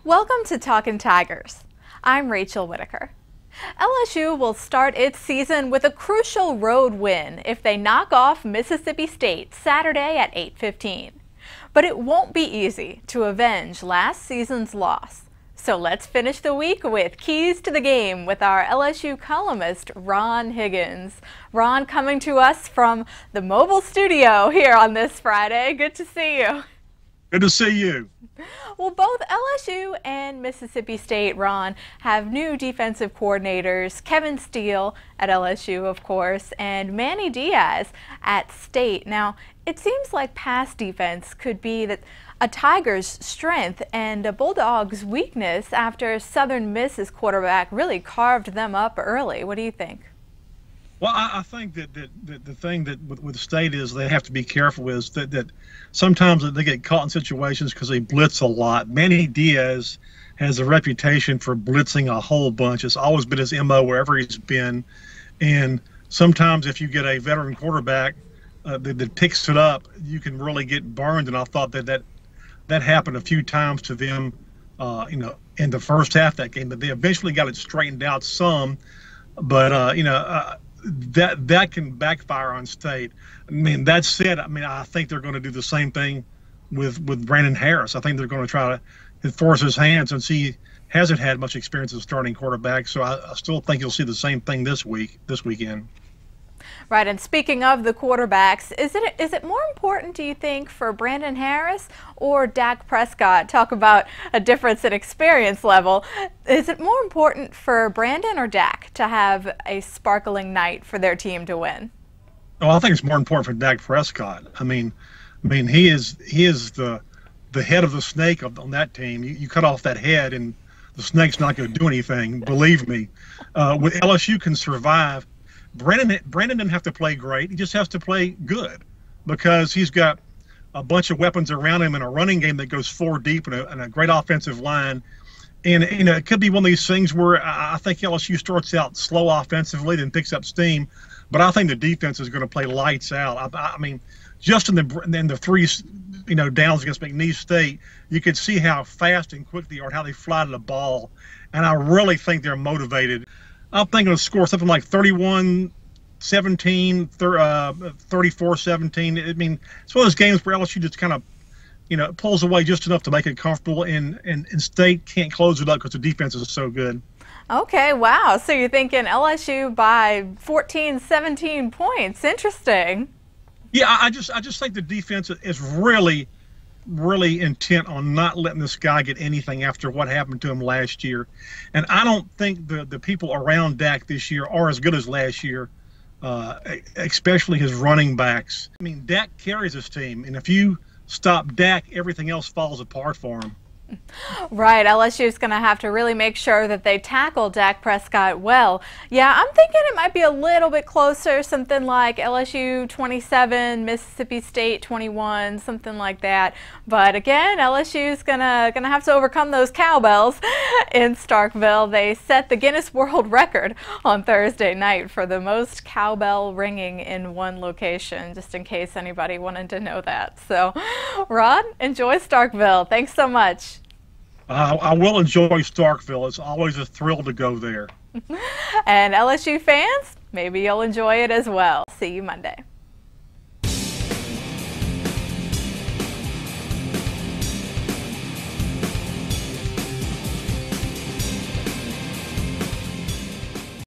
Welcome to Talkin' Tigers. I'm Rachel Whittaker. LSU will start its season with a crucial road win if they knock off Mississippi State Saturday at 8:15. But it won't be easy to avenge last season's loss. So let's finish the week with keys to the game with our LSU columnist, Ron Higgins. Ron, coming to us from the mobile studio here on this Friday. Good to see you. Good to see you. Well, both LSU and Mississippi State, Ron, have new defensive coordinators, Kevin Steele at LSU, of course, and Manny Diaz at State. Now, it seems like pass defense could be a Tiger's strength and a Bulldog's weakness after Southern Miss's quarterback really carved them up early. What do you think? Well, I think that the thing that with State is they have to be careful is that sometimes they get caught in situations because they blitz a lot. Manny Diaz has a reputation for blitzing a whole bunch. It's always been his MO wherever he's been. And sometimes if you get a veteran quarterback that picks it up, you can really get burned. And I thought that happened a few times to them, in the first half of that game. But they eventually got it straightened out some. But, that can backfire on State. I mean, that said, I think they're going to do the same thing with Brandon Harris. I think they're going to try to force his hands, and he hasn't had much experience as starting quarterback. So I still think you'll see the same thing this weekend. Right, and speaking of the quarterbacks, is it more important, do you think, for Brandon Harris or Dak Prescott? Talk about a difference in experience level. Is it more important for Brandon or Dak to have a sparkling night for their team to win? Oh, I think it's more important for Dak Prescott. I mean, he is the head of the snake on that team. You cut off that head, and the snake's not going to do anything. Believe me. With LSU can survive. Brandon didn't have to play great. He just has to play good because he's got a bunch of weapons around him in a running game that goes four deep and a great offensive line. And, it could be one of these things where I think LSU starts out slow offensively, then picks up steam. But I think the defense is going to play lights out. I mean, just in the three, downs against McNeese State, you could see how fast and quick they are, how they fly to the ball. And I really think they're motivated. I'm thinking of score something like 31-17, 34-17. I mean, it's one of those games where LSU just kind of, pulls away just enough to make it comfortable, and State can't close it up because the defense is so good. Okay, wow. So you're thinking LSU by 14, 17 points. Interesting. Yeah, I just think the defense is really intent on not letting this guy get anything after what happened to him last year. And I don't think the people around Dak this year are as good as last year, especially his running backs. I mean, Dak carries his team, and if you stop Dak, everything else falls apart for him. Right, LSU is going to have to really make sure that they tackle Dak Prescott well. Yeah, I'm thinking it might be a little bit closer, something like LSU 27, Mississippi State 21, something like that. But again, LSU is gonna have to overcome those cowbells in Starkville. They set the Guinness World Record on Thursday night for the most cowbell ringing in one location, just in case anybody wanted to know that. So, Rod, enjoy Starkville. Thanks so much. I will enjoy Starkville. It's always a thrill to go there. And LSU fans, maybe you'll enjoy it as well. See you Monday.